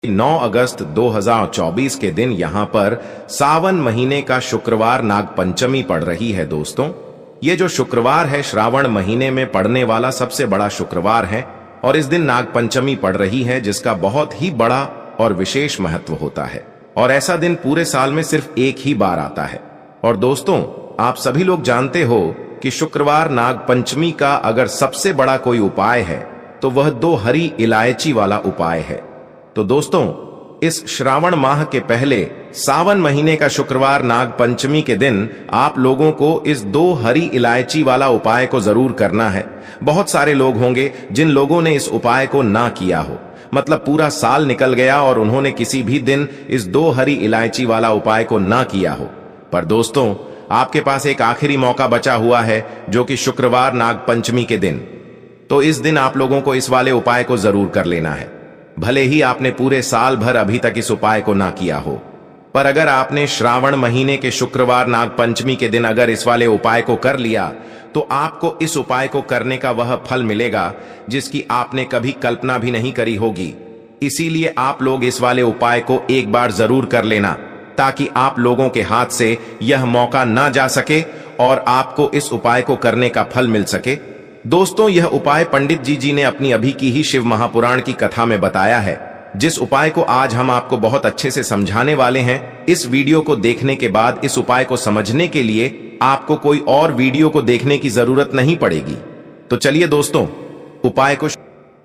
9 अगस्त 2024 के दिन यहां पर सावन महीने का शुक्रवार नागपंचमी पड़ रही है। दोस्तों, ये जो शुक्रवार है श्रावण महीने में पड़ने वाला सबसे बड़ा शुक्रवार है और इस दिन नागपंचमी पड़ रही है, जिसका बहुत ही बड़ा और विशेष महत्व होता है। और ऐसा दिन पूरे साल में सिर्फ एक ही बार आता है। और दोस्तों, आप सभी लोग जानते हो कि शुक्रवार नागपंचमी का अगर सबसे बड़ा कोई उपाय है तो वह 2 हरी इलायची वाला उपाय है। तो दोस्तों, इस श्रावण माह के पहले सावन महीने का शुक्रवार नागपंचमी के दिन आप लोगों को इस 2 हरी इलायची वाला उपाय को जरूर करना है। बहुत सारे लोग होंगे जिन लोगों ने इस उपाय को ना किया हो, मतलब पूरा साल निकल गया और उन्होंने किसी भी दिन इस 2 हरी इलायची वाला उपाय को ना किया हो। पर दोस्तों, आपके पास एक आखिरी मौका बचा हुआ है, जो कि शुक्रवार नागपंचमी के दिन। तो इस दिन आप लोगों को इस वाले उपाय को जरूर कर लेना है। भले ही आपने पूरे साल भर अभी तक इस उपाय को ना किया हो, पर अगर आपने श्रावण महीने के शुक्रवार नागपंचमी के दिन अगर इस वाले उपाय को कर लिया तो आपको इस उपाय को करने का वह फल मिलेगा जिसकी आपने कभी कल्पना भी नहीं करी होगी। इसीलिए आप लोग इस वाले उपाय को एक बार जरूर कर लेना, ताकि आप लोगों के हाथ से यह मौका ना जा सके और आपको इस उपाय को करने का फल मिल सके। दोस्तों, यह उपाय पंडित जी ने अपनी अभी की ही शिव महापुराण की कथा में बताया है, जिस उपाय को आज हम आपको बहुत अच्छे से समझाने वाले हैं। इस वीडियो को देखने के बाद इस उपाय को समझने के लिए आपको कोई और वीडियो को देखने की जरूरत नहीं पड़ेगी। तो चलिए दोस्तों, उपाय को।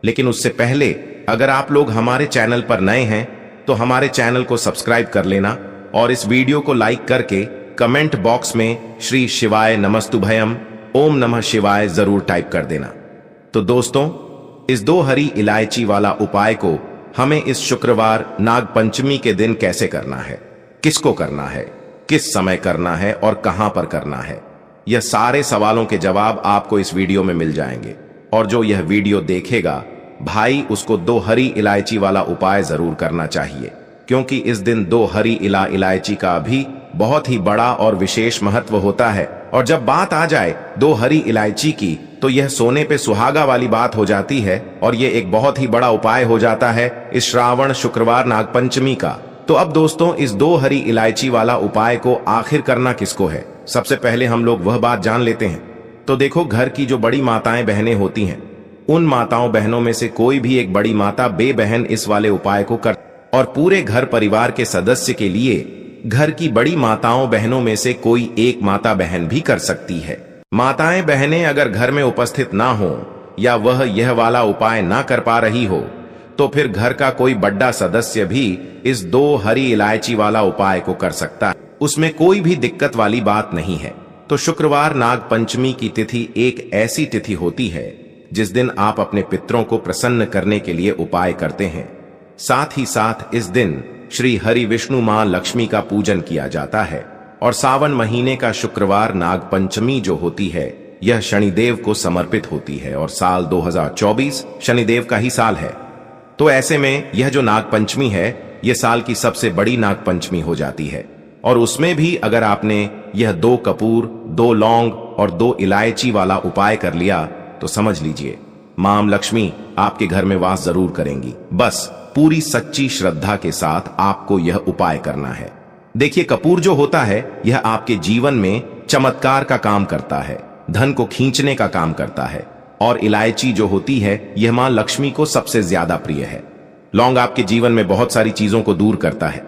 लेकिन उससे पहले अगर आप लोग हमारे चैनल पर नए हैं तो हमारे चैनल को सब्सक्राइब कर लेना और इस वीडियो को लाइक करके कमेंट बॉक्स में श्री शिवाय नमस्तुभयम ओम नमः शिवाय जरूर टाइप कर देना। तो दोस्तों, इस 2 हरी इलायची वाला उपाय को हमें इस शुक्रवार नागपंचमी के दिन कैसे करना है, किसको करना है, किस समय करना है और कहां पर करना है, यह सारे सवालों के जवाब आपको इस वीडियो में मिल जाएंगे। और जो यह वीडियो देखेगा भाई, उसको 2 हरी इलायची वाला उपाय जरूर करना चाहिए, क्योंकि इस दिन 2 हरी इलायची का भी बहुत ही बड़ा और विशेष महत्व होता है। और जब बात आ जाए 2 हरी इलायची की, तो यह सोने पे सुहागा वाली बात हो जाती है और यह एक बहुत ही बड़ा उपाय हो जाता है इस श्रावण शुक्रवार नागपंचमी का। तो अब दोस्तों, इस 2 हरी इलायची वाला उपाय को आखिर करना किसको है, सबसे पहले हम लोग वह बात जान लेते हैं। तो देखो, घर की जो बड़ी माताएं बहनें होती हैं, उन माताओं बहनों में से कोई भी एक बड़ी माता बेबहन इस वाले उपाय को कर, और पूरे घर परिवार के सदस्य के लिए घर की बड़ी माताओं बहनों में से कोई एक माता बहन भी कर सकती है। माताएं बहनें अगर घर में उपस्थित ना हो या वह यह वाला उपाय ना कर पा रही हो, तो फिर घर का कोई बड़ा सदस्य भी इस 2 हरी इलायची वाला उपाय को कर सकता है। उसमें कोई भी दिक्कत वाली बात नहीं है। तो शुक्रवार नागपंचमी की तिथि एक ऐसी तिथि होती है जिस दिन आप अपने पितरों को प्रसन्न करने के लिए उपाय करते हैं। साथ ही साथ इस दिन श्री हरि विष्णु मां लक्ष्मी का पूजन किया जाता है। और सावन महीने का शुक्रवार नागपंचमी जो होती है, यह शनिदेव को समर्पित होती है और साल 2024 शनिदेव का ही साल है। तो ऐसे में यह जो नागपंचमी है, यह साल की सबसे बड़ी नागपंचमी हो जाती है। और उसमें भी अगर आपने यह 2 कपूर, 2 लौंग और 2 इलायची वाला उपाय कर लिया, तो समझ लीजिए मां लक्ष्मी आपके घर में वास जरूर करेंगी। बस पूरी सच्ची श्रद्धा के साथ आपको यह उपाय करना है। देखिए, कपूर जो होता है, यह आपके जीवन में चमत्कार का काम करता है, धन को खींचने का काम करता है। और इलायची जो होती है, यह मां लक्ष्मी को सबसे ज्यादा प्रिय है। लौंग आपके जीवन में बहुत सारी चीजों को दूर करता है।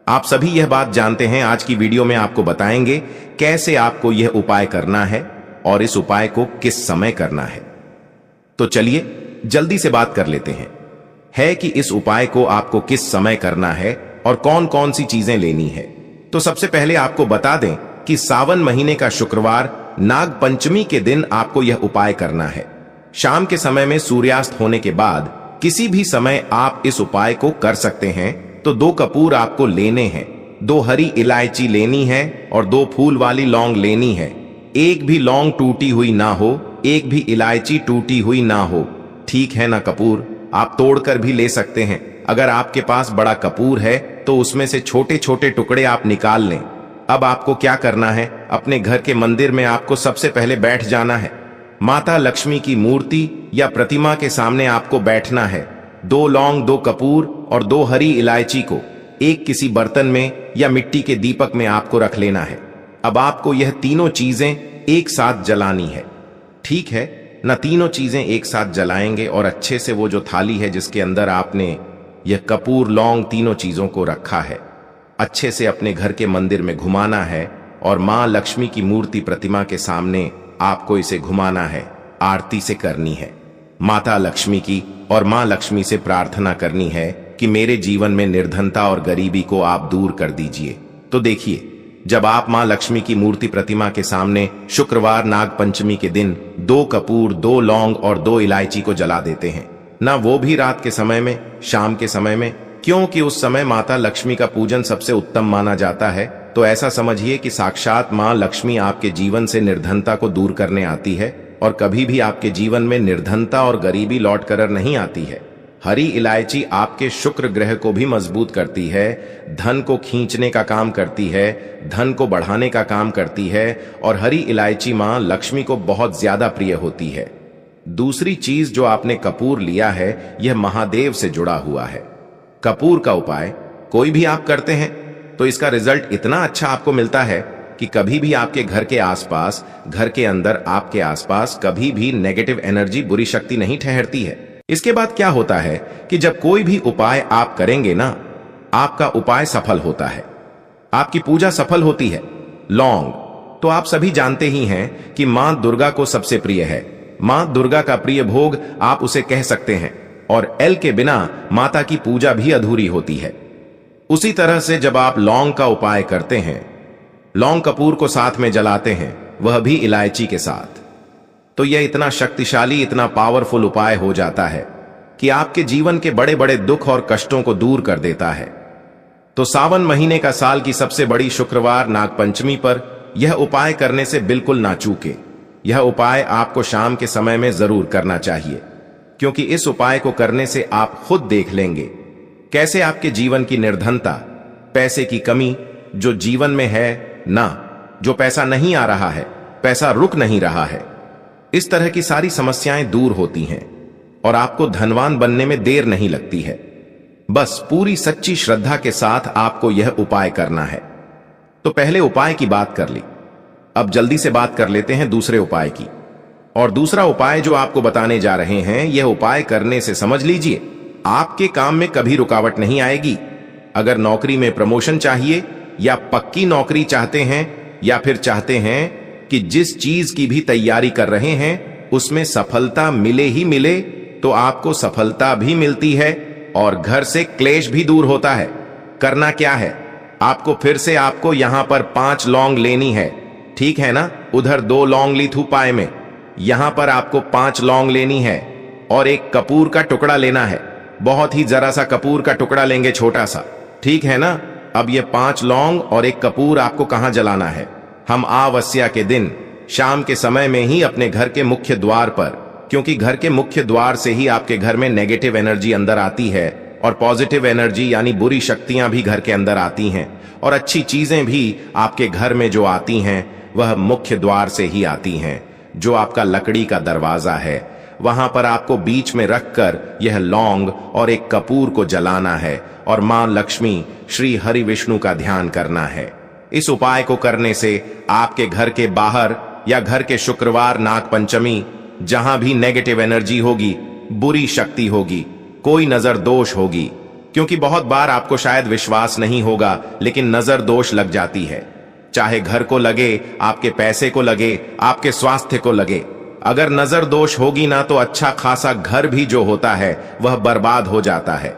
आप सभी यह बात जानते हैं। आज की वीडियो में आपको बताएंगे कैसे आपको यह उपाय करना है और इस उपाय को किस समय करना है। तो चलिए जल्दी से बात कर लेते हैं है कि इस उपाय को आपको किस समय करना है और कौन कौन सी चीजें लेनी है। तो सबसे पहले आपको बता दें कि सावन महीने का शुक्रवार नागपंचमी के दिन आपको यह उपाय करना है। शाम के समय में सूर्यास्त होने के बाद किसी भी समय आप इस उपाय को कर सकते हैं। तो 2 कपूर आपको लेने हैं, 2 हरी इलायची लेनी है और 2 फूल वाली लौंग लेनी है। एक भी लौंग टूटी हुई ना हो, एक भी इलायची टूटी हुई ना हो। ठीक है ना? कपूर आप तोड़कर भी ले सकते हैं। अगर आपके पास बड़ा कपूर है तो उसमें से छोटे छोटे टुकड़े आप निकाल लें। अब आपको क्या करना है, अपने घर के मंदिर में आपको सबसे पहले बैठ जाना है। माता लक्ष्मी की मूर्ति या प्रतिमा के सामने आपको बैठना है 2 लौंग, 2 कपूर और 2 हरी इलायची को एक किसी बर्तन में या मिट्टी के दीपक में आपको रख लेना है। अब आपको यह तीनों चीजें एक साथ जलानी है। ठीक है ना, तीनों चीजें एक साथ जलाएंगे और अच्छे से वो जो थाली है जिसके अंदर आपने यह कपूर, लौंग, तीनों चीजों को रखा है, अच्छे से अपने घर के मंदिर में घुमाना है और मां लक्ष्मी की मूर्ति, प्रतिमा के सामने आपको इसे घुमाना है, आरती से करनी है माता लक्ष्मी की, और मां लक्ष्मी से प्रार्थना करनी है कि मेरे जीवन में निर्धनता और गरीबी को आप दूर कर दीजिए। तो देखिए, जब आप मां लक्ष्मी की मूर्ति, प्रतिमा के सामने शुक्रवार नाग पंचमी के दिन 2 कपूर, 2 लौंग और 2 इलायची को जला देते हैं ना, वो भी रात के समय में, शाम के समय में, क्योंकि उस समय माता लक्ष्मी का पूजन सबसे उत्तम माना जाता है। तो ऐसा समझिए कि साक्षात मां लक्ष्मी आपके जीवन से निर्धनता को दूर करने आती है और कभी भी आपके जीवन में निर्धनता और गरीबी लौट कर नहीं आती है। हरी इलायची आपके शुक्र ग्रह को भी मजबूत करती है, धन को खींचने का काम करती है, धन को बढ़ाने का काम करती है, और हरी इलायची मां लक्ष्मी को बहुत ज्यादा प्रिय होती है। दूसरी चीज जो आपने कपूर लिया है, यह महादेव से जुड़ा हुआ है। कपूर का उपाय कोई भी आप करते हैं तो इसका रिजल्ट इतना अच्छा आपको मिलता है कि कभी भी आपके घर के आसपास, घर के अंदर, आपके आसपास कभी भी नेगेटिव एनर्जी, बुरी शक्ति नहीं ठहरती है। इसके बाद क्या होता है कि जब कोई भी उपाय आप करेंगे ना, आपका उपाय सफल होता है, आपकी पूजा सफल होती है। लौंग तो आप सभी जानते ही हैं कि मां दुर्गा को सबसे प्रिय है। मां दुर्गा का प्रिय भोग आप उसे कह सकते हैं, और एल के बिना माता की पूजा भी अधूरी होती है। उसी तरह से जब आप लौंग का उपाय करते हैं, लौंग कपूर को साथ में जलाते हैं, वह भी इलायची के साथ, तो यह इतना शक्तिशाली, इतना पावरफुल उपाय हो जाता है कि आपके जीवन के बड़े बड़े दुख और कष्टों को दूर कर देता है। तो सावन महीने का साल की सबसे बड़ी शुक्रवार नागपंचमी पर यह उपाय करने से बिल्कुल ना चूके। यह उपाय आपको शाम के समय में जरूर करना चाहिए, क्योंकि इस उपाय को करने से आप खुद देख लेंगे कैसे आपके जीवन की निर्धनता, पैसे की कमी जो जीवन में है ना, जो पैसा नहीं आ रहा है, पैसा रुक नहीं रहा है, इस तरह की सारी समस्याएं दूर होती हैं और आपको धनवान बनने में देर नहीं लगती है। बस पूरी सच्ची श्रद्धा के साथ आपको यह उपाय करना है। तो पहले उपाय की बात कर ली, अब जल्दी से बात कर लेते हैं दूसरे उपाय की। और दूसरा उपाय जो आपको बताने जा रहे हैं, यह उपाय करने से समझ लीजिए आपके काम में कभी रुकावट नहीं आएगी। अगर नौकरी में प्रमोशन चाहिए, या पक्की नौकरी चाहते हैं, या फिर चाहते हैं कि जिस चीज की भी तैयारी कर रहे हैं उसमें सफलता मिले ही मिले, तो आपको सफलता भी मिलती है और घर से क्लेश भी दूर होता है। करना क्या है, आपको फिर से आपको यहां पर 5 लौंग लेनी है, ठीक है ना। उधर 2 लौंग ली थू पाए में, यहां पर आपको 5 लौंग लेनी है और एक कपूर का टुकड़ा लेना है। बहुत ही जरा सा कपूर का टुकड़ा लेंगे, छोटा सा, ठीक है ना। अब ये 5 लौंग और एक कपूर आपको कहां जलाना है? हम अमावस्या के दिन शाम के समय में ही अपने घर के मुख्य द्वार पर, क्योंकि घर के मुख्य द्वार से ही आपके घर में नेगेटिव एनर्जी अंदर आती है और पॉजिटिव एनर्जी यानी बुरी शक्तियां भी घर के अंदर आती हैं, और अच्छी चीजें भी आपके घर में जो आती हैं वह मुख्य द्वार से ही आती हैं। जो आपका लकड़ी का दरवाजा है, वहां पर आपको बीच में रखकर यह लौंग और एक कपूर को जलाना है और मां लक्ष्मी, श्री हरि विष्णु का ध्यान करना है। इस उपाय को करने से आपके घर के बाहर या घर के शुक्रवार नागपंचमी जहां भी नेगेटिव एनर्जी होगी, बुरी शक्ति होगी, कोई नजर दोष होगी, क्योंकि बहुत बार आपको शायद विश्वास नहीं होगा लेकिन नजर दोष लग जाती है। चाहे घर को लगे, आपके पैसे को लगे, आपके स्वास्थ्य को लगे, अगर नजर दोष होगी ना तो अच्छा खासा घर भी जो होता है वह बर्बाद हो जाता है।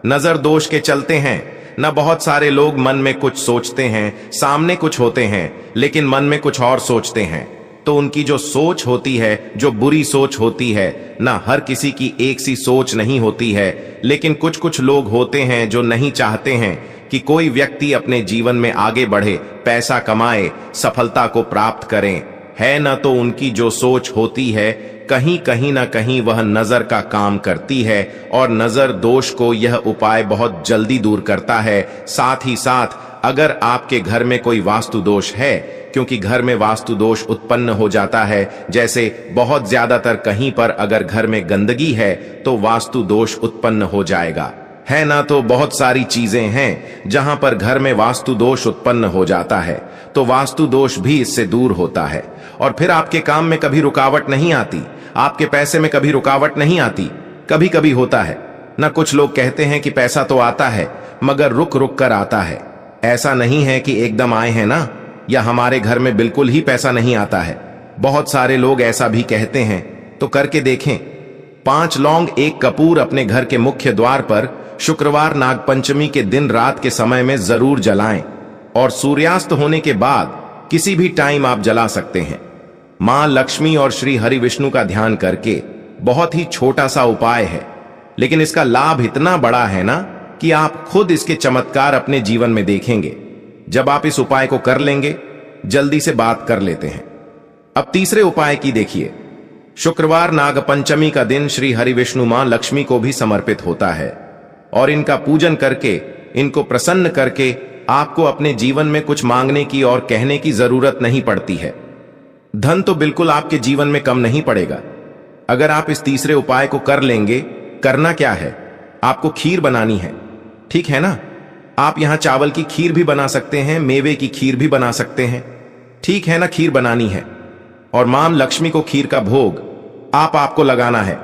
नजर दोष के चलते हैं ना, बहुत सारे लोग मन में कुछ सोचते हैं, सामने कुछ होते हैं लेकिन मन में कुछ और सोचते हैं। तो उनकी जो सोच होती है, जो बुरी सोच होती है ना, हर किसी की एक सी सोच नहीं होती है, लेकिन कुछ कुछ लोग होते हैं जो नहीं चाहते हैं कि कोई व्यक्ति अपने जीवन में आगे बढ़े, पैसा कमाए, सफलता को प्राप्त करें, है ना। तो उनकी जो सोच होती है कहीं कहीं ना कहीं वह नजर का काम करती है, और नजर दोष को यह उपाय बहुत जल्दी दूर करता है। साथ ही साथ अगर आपके घर में कोई वास्तु दोष है, क्योंकि घर में वास्तु दोष उत्पन्न हो जाता है, जैसे बहुत ज्यादातर कहीं पर अगर घर में गंदगी है तो वास्तु दोष उत्पन्न हो जाएगा, है ना। तो बहुत सारी चीजें हैं जहां पर घर में वास्तु दोष उत्पन्न हो जाता है, तो वास्तु दोष भी इससे दूर होता है। और फिर आपके काम में कभी रुकावट नहीं आती, आपके पैसे में कभी रुकावट नहीं आती। कभी कभी होता है ना, कुछ लोग कहते हैं कि पैसा तो आता है मगर रुक रुक कर आता है। ऐसा नहीं है कि एकदम आए हैं ना, या हमारे घर में बिल्कुल ही पैसा नहीं आता है। बहुत सारे लोग ऐसा भी कहते हैं, तो करके देखें। 5 लौंग 1 कपूर अपने घर के मुख्य द्वार पर शुक्रवार नागपंचमी के दिन रात के समय में जरूर जलाएं, और सूर्यास्त होने के बाद किसी भी टाइम आप जला सकते हैं। मां लक्ष्मी और श्री हरि विष्णु का ध्यान करके बहुत ही छोटा सा उपाय है, लेकिन इसका लाभ इतना बड़ा है ना कि आप खुद इसके चमत्कार अपने जीवन में देखेंगे जब आप इस उपाय को कर लेंगे। जल्दी से बात कर लेते हैं अब तीसरे उपाय की। देखिए, शुक्रवार नागपंचमी का दिन श्री हरि विष्णु मां लक्ष्मी को भी समर्पित होता है, और इनका पूजन करके, इनको प्रसन्न करके आपको अपने जीवन में कुछ मांगने की और कहने की जरूरत नहीं पड़ती है। धन तो बिल्कुल आपके जीवन में कम नहीं पड़ेगा अगर आप इस तीसरे उपाय को कर लेंगे। करना क्या है, आपको खीर बनानी है, ठीक है ना। आप यहां चावल की खीर भी बना सकते हैं, मेवे की खीर भी बना सकते हैं, ठीक है ना। खीर बनानी है और मां लक्ष्मी को खीर का भोग आपको लगाना है,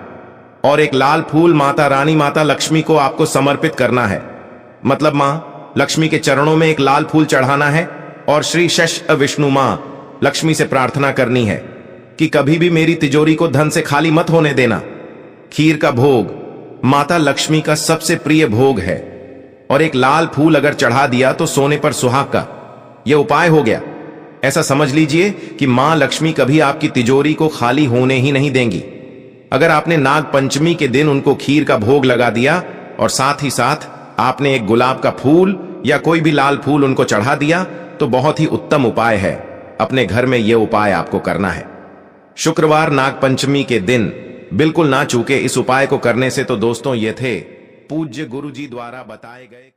और एक लाल फूल माता रानी माता लक्ष्मी को आपको समर्पित करना है। मतलब मां लक्ष्मी के चरणों में एक लाल फूल चढ़ाना है, और श्री शश विष्णु मां लक्ष्मी से प्रार्थना करनी है कि कभी भी मेरी तिजोरी को धन से खाली मत होने देना। खीर का भोग माता लक्ष्मी का सबसे प्रिय भोग है, और एक लाल फूल अगर चढ़ा दिया तो सोने पर सुहाग का यह उपाय हो गया। ऐसा समझ लीजिए कि मां लक्ष्मी कभी आपकी तिजोरी को खाली होने ही नहीं देंगी। अगर आपने नाग पंचमी के दिन उनको खीर का भोग लगा दिया, और साथ ही साथ आपने एक गुलाब का फूल या कोई भी लाल फूल उनको चढ़ा दिया, तो बहुत ही उत्तम उपाय है। अपने घर में यह उपाय आपको करना है शुक्रवार नागपंचमी के दिन। बिल्कुल ना चूके इस उपाय को करने से। तो दोस्तों, ये थे पूज्य गुरुजी द्वारा बताए गए